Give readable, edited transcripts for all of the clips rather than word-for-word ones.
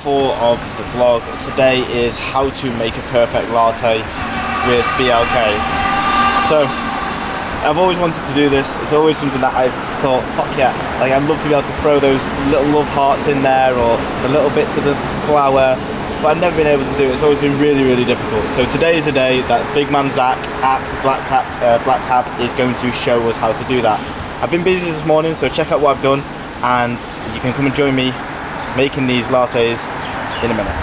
4 of the vlog. Today is how to make a perfect latte with BLK. So I've always wanted to do this. It's always something that I've thought, fuck yeah, like I'd love to be able to throw those little love hearts in there or the little bits of the flour, but I've never been able to do it. It's always been really, really difficult. So today is the day that big man Zach at Black Cab is going to show us how to do that. I've been busy this morning, so check out what I've done, and you can come and join me making these lattes in a minute.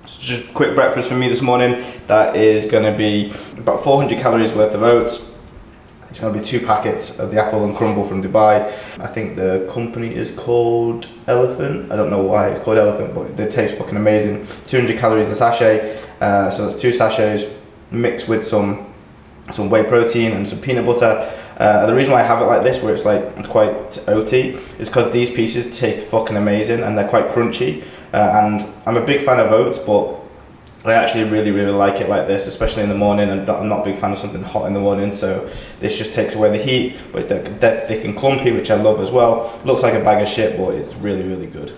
So just a quick breakfast for me this morning. That is going to be about 400 calories worth of oats. It's going to be 2 packets of the apple and crumble from Dubai. I think the company is called Elephant. I don't know why it's called Elephant, but they taste fucking amazing. 200 calories a sachet, so that's 2 sachets mixed with some whey protein and some peanut butter. The reason why I have it like this, where it's like quite oaty, is because these pieces taste fucking amazing and they're quite crunchy. And I'm a big fan of oats, but I actually really like it like this, especially in the morning. I'm not a big fan of something hot in the morning, so this just takes away the heat, but it's dead thick and clumpy, which I love as well. Looks like a bag of shit, but it's really good.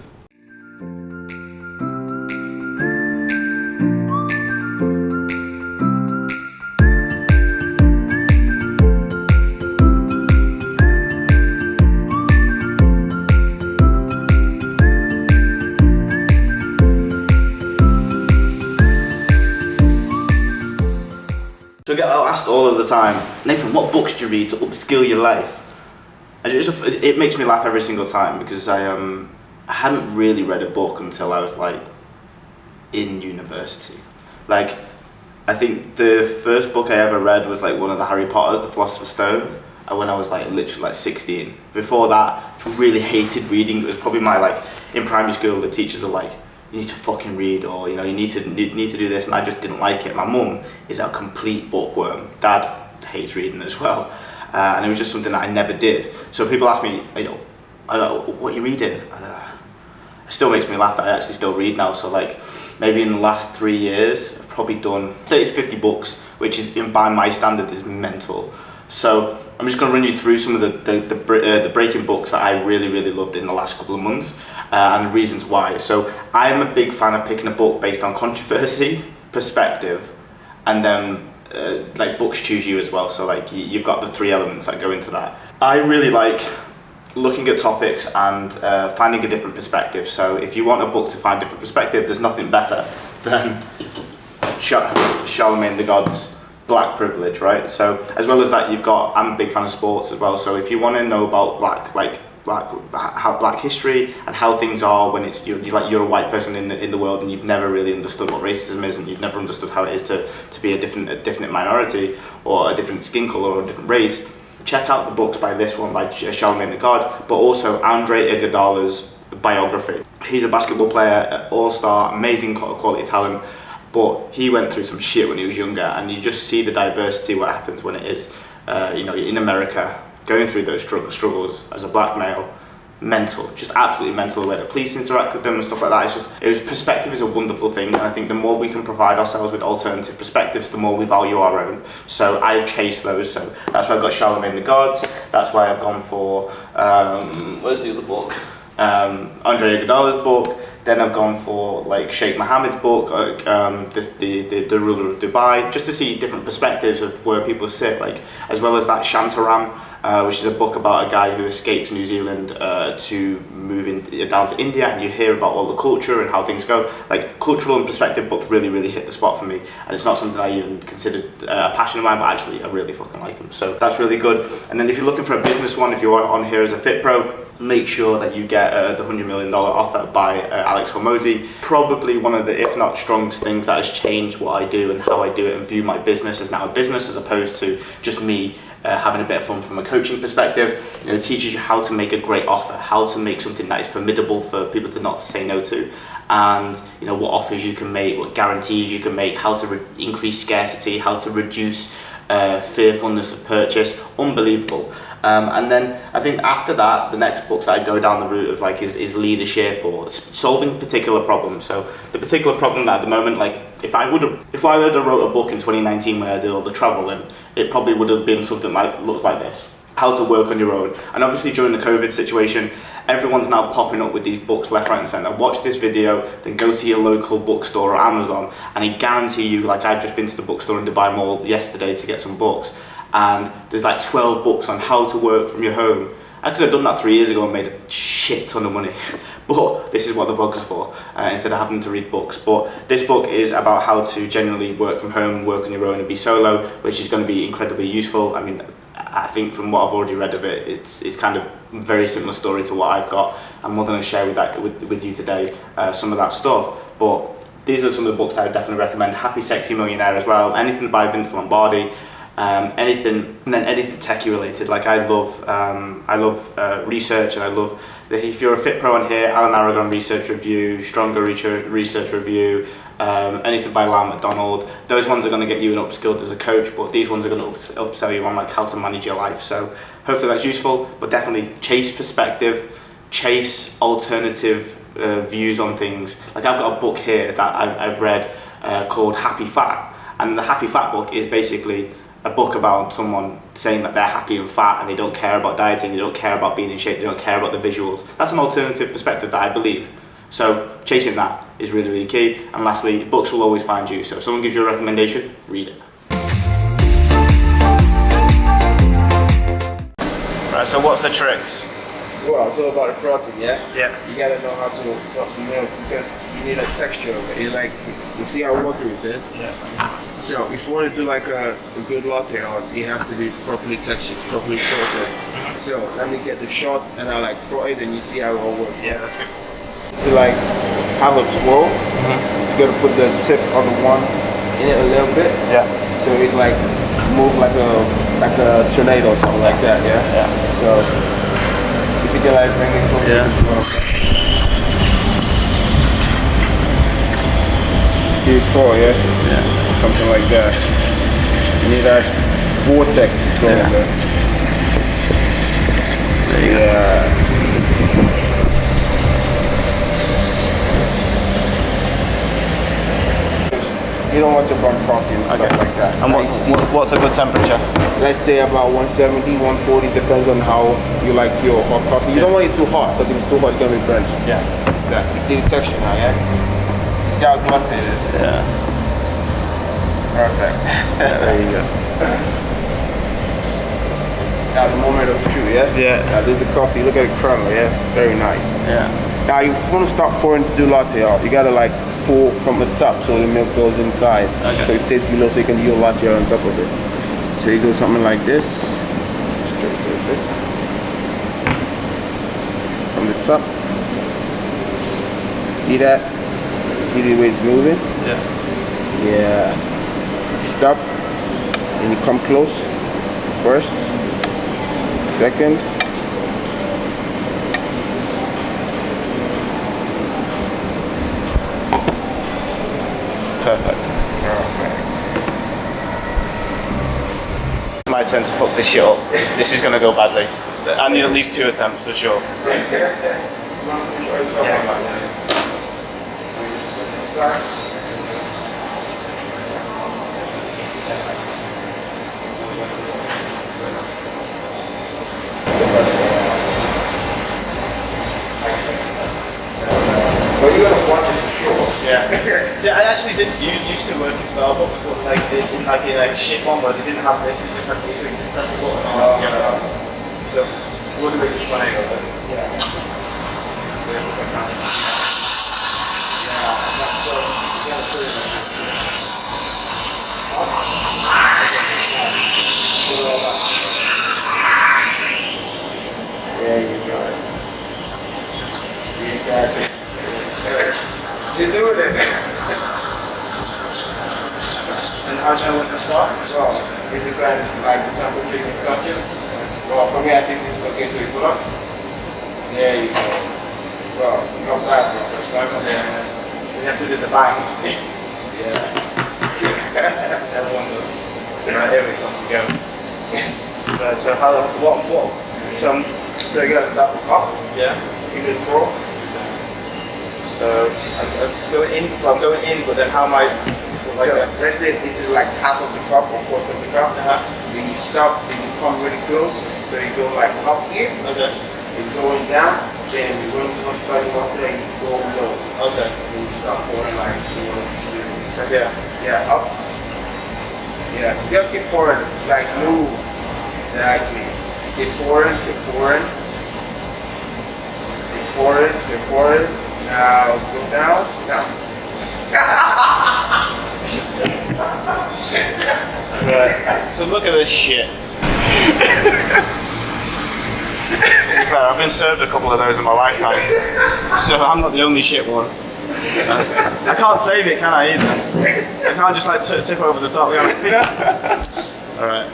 So I get asked all of the time, Nathan, what books do you read to upskill your life? And it makes me laugh every single time, because I hadn't really read a book until I was like in university. Like, I think the first book I ever read was like one of the Harry Potters, The Philosopher's Stone, when I was like literally like 16. Before that, I really hated reading. It was probably in primary school, the teachers were like, you need to fucking read, or you need to do this, and I just didn't like it. My mum is a complete bookworm. Dad hates reading as well, and it was just something that I never did. So people ask me, what are you reading? It still makes me laugh that I actually still read now. So like maybe in the last 3 years, I've probably done 30 to 50 books, which is by my standards is mental. So I'm just going to run you through some of the breaking books that I really loved in the last couple of months, and the reasons why. So I'm a big fan of picking a book based on controversy, perspective, and then like books choose you as well. So like you've got the 3 elements that go into that. I really like looking at topics and finding a different perspective. So if you want a book to find a different perspective, there's nothing better than Charlemagne the God's Black Privilege, right? So as well as that, I'm a big fan of sports as well. So if you want to know about black history and how things are when you're a white person in the world and you've never really understood what racism is, and you've never understood how it is to be a different minority or a different skin color or a different race, check out the books by this one by Charlemagne the God, but also Andre Iguodala's biography. He's a basketball player, all-star, amazing quality talent. But he went through some shit when he was younger, and you just see the diversity, what happens when it is, in America, going through those struggles as a black male, mental, just absolutely mental, the way the police interact with them and stuff like that. Perspective is a wonderful thing, and I think the more we can provide ourselves with alternative perspectives, the more we value our own. So I've chased those, so that's why I've got Charlemagne the God, that's why I've gone for, where's the other book? Andre Iguodala's book. Then I've gone for like Sheikh Mohammed's book, the ruler of Dubai, just to see different perspectives of where people sit, like as well as that Shantaram, which is a book about a guy who escapes New Zealand to move down to India, and you hear about all the culture and how things go. Like cultural and perspective books really hit the spot for me, and it's not something I even considered a passion of mine, but actually I really fucking like them. So that's really good. And then if you're looking for a business one, if you are on here as a FitPro, make sure that you get the $100 million offer by Alex Hormozi. Probably one of the, if not strongest things that has changed what I do and how I do it and view my business as now a business, as opposed to just me having a bit of fun from a coaching perspective. It teaches you how to make a great offer, how to make something that is formidable for people to not say no to, and what offers you can make, what guarantees you can make, how to increase scarcity, how to reduce fearfulness of purchase. Unbelievable. And then I think after that, the next books that I go down the route of is leadership or solving particular problems. So the particular problem that at the moment, if I would have wrote a book in 2019 when I did all the traveling, it probably would have been something like looked like this: how to work on your own. And obviously during the COVID situation, everyone's now popping up with these books left, right and centre. Watch this video, then go to your local bookstore or Amazon, and I guarantee you, like I've just been to the bookstore in Dubai Mall yesterday to get some books, and there's like 12 books on how to work from your home. I could have done that 3 years ago and made a shit ton of money, but this is what the vlog is for, instead of having to read books. But this book is about how to generally work from home, work on your own and be solo, which is going to be incredibly useful. I mean, I think from what I've already read of it, it's kind of a very similar story to what I've got, and we're going to share with you today some of that stuff. But these are some of the books that I would definitely recommend. Happy Sexy Millionaire as well, anything by Vince Lombardi. Anything techie related. Like I love research, and I love if you're a FitPro on here, Alan Aragon research review, Stronger research review, anything by Lamb McDonald. Those ones are going to get you an upskilled as a coach, but these ones are going to upsell you on like how to manage your life. So hopefully that's useful, but definitely chase perspective, chase alternative views on things. Like I've got a book here that I've read called Happy Fat, and the Happy Fat book is basically a book about someone saying that they're happy and fat and they don't care about dieting, they don't care about being in shape, they don't care about the visuals. That's an alternative perspective that I believe. So chasing that is really, really key. And lastly, books will always find you. So if someone gives you a recommendation, read it. Right, so what's the tricks? Well, it's all about the frothing, yeah? Yeah. You gotta know how to froth the milk because you need a texture of it. It's like, you see how watery it is? Yeah. So if you want to do like a good latte art, it has to be properly textured, properly sorted. So let me get the shot and I like froth it and you see how it all works. Yeah, that's good. To like have a twirl, you gotta put the tip on the one in it a little bit. Yeah. So it like move like a tornado or something like that, yeah? Yeah. So if you can like bring it closer to the see it twirl, yeah? Yeah. Something like that. You need that vortex going there. There you go. You don't want to burn coffee and stuff like that. And what's a good temperature? Let's say about 170, 140, depends on how you like your hot coffee. You don't want it too hot, because if it's too hot, it's going to be burnt. Yeah. Yeah. You see the texture now, yeah? You see how glossy it is? Yeah. Perfect. There you go. Now the moment of truth, yeah? Yeah. Now there's the coffee, look at the crumble, yeah? Very nice. Yeah. Now you want to start pouring the latte out, you gotta like pour from the top so the milk goes inside. Okay. So it stays below so you can do your latte on top of it. So you do something like this. Straight like this. From the top. See that? See the way it's moving? Yeah. Yeah. Stop. And you come close. First. Second. Perfect. My turn to fuck this shit up. This is gonna go badly. I need at least 2 attempts for sure. Well, you're gonna watch it for sure. Yeah. See, I actually used to work in Starbucks, but like in a shit one where they didn't have this, they just had this, you just press the button on. So we'll do it just one angle. Yeah. There you go. You got it. You're doing it. And how do I know when to start? Well, it depends, like for example, if you touch it. Well, for me, I think this is okay, so you pull up. There you go. Well, not bad for the first time. Yeah. You have to do the bang. Yeah. Everyone does. Right, here we go. Right, so how, what, some, So you gotta start from up. yeah. You can throw. So I'm going in, but then how am I So let's say it is like half of the cup or quarter of the cup. Then you stop, then you come really close. So you go like up here. Okay. You're going down. Then when you want to start your water, you go low. Okay. Then you start pouring like Yeah. Up. Yeah, just keep pouring, like move. Exactly. Keep pouring. Keep pouring. Now go down. Right. So look at this shit. To be fair, I've been served a couple of those in my lifetime, so I'm not the only shit one. I can't save it, can I, either? I can't just like tip over the top, can I? Alright.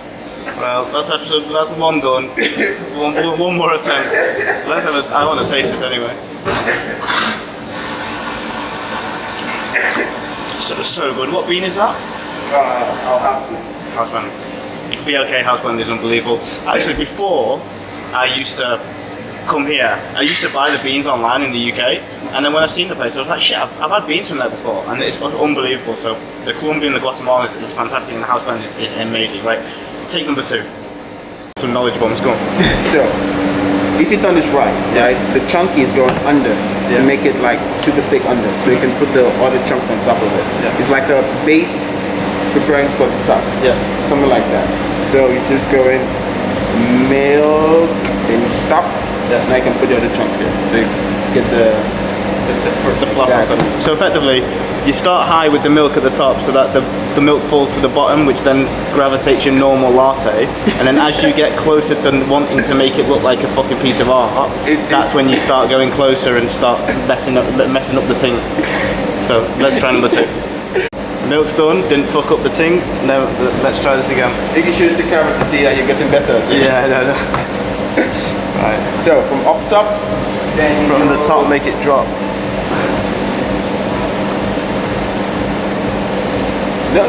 Well, that's one done. One more attempt. Let's have I want to taste this anyway. So good. What bean is that? Our husband. Houseman. BLK Houseman is unbelievable. Actually, before I used to come here, I used to buy the beans online in the UK, and then when I seen the place, I was like, shit, I've had beans from there before, and it's unbelievable. So the Colombian, the Guatemalan is fantastic, and the house blend is amazing, right? Take number 2. Some knowledge bombs, go on. So, if you've done this right, the chunky is going under to make it like super thick under, so you can put the other chunks on top of it. It's like a base preparing for the top. Something like that. So you just go in, milk, then you stop. Now you can put the other chunks here. So you get the fluff on top. So effectively, you start high with the milk at the top, so that the milk falls to the bottom, which then gravitates your normal latte. And then as you get closer to wanting to make it look like a fucking piece of art, that's when you start going closer and start messing up the ting. So let's try number 2. Milk's done, didn't fuck up the ting. No, let's try this again. You can show it to camera to see that you're getting better. Yeah, no. Right. So from up top, then from the top, make it drop. Yo!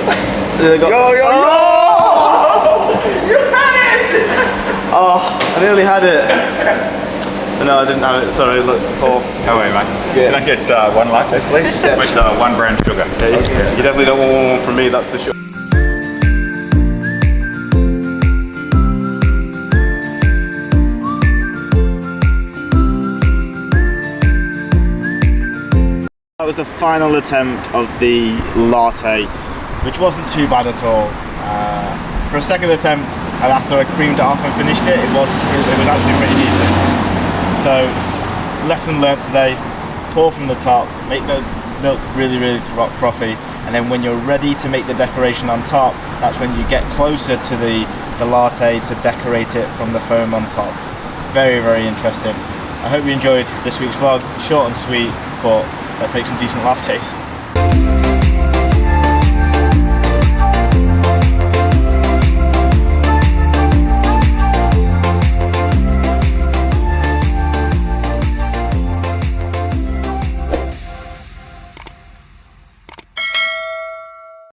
You had it! Oh, I nearly had it. No, I didn't have it. Sorry, look, Paul. How are you, mate? Can I get one latte, please? With 1 brown sugar. Yeah, you definitely don't want one from me, that's for sure. That was the final attempt of the latte, which wasn't too bad at all. For a second attempt, and after I creamed it off and finished it, it was actually pretty decent. So, lesson learnt today: pour from the top, make the milk really frothy, and then when you're ready to make the decoration on top, that's when you get closer to the latte to decorate it from the foam on top. Very, very interesting. I hope you enjoyed this week's vlog. Short and sweet, but let's make some decent lattes.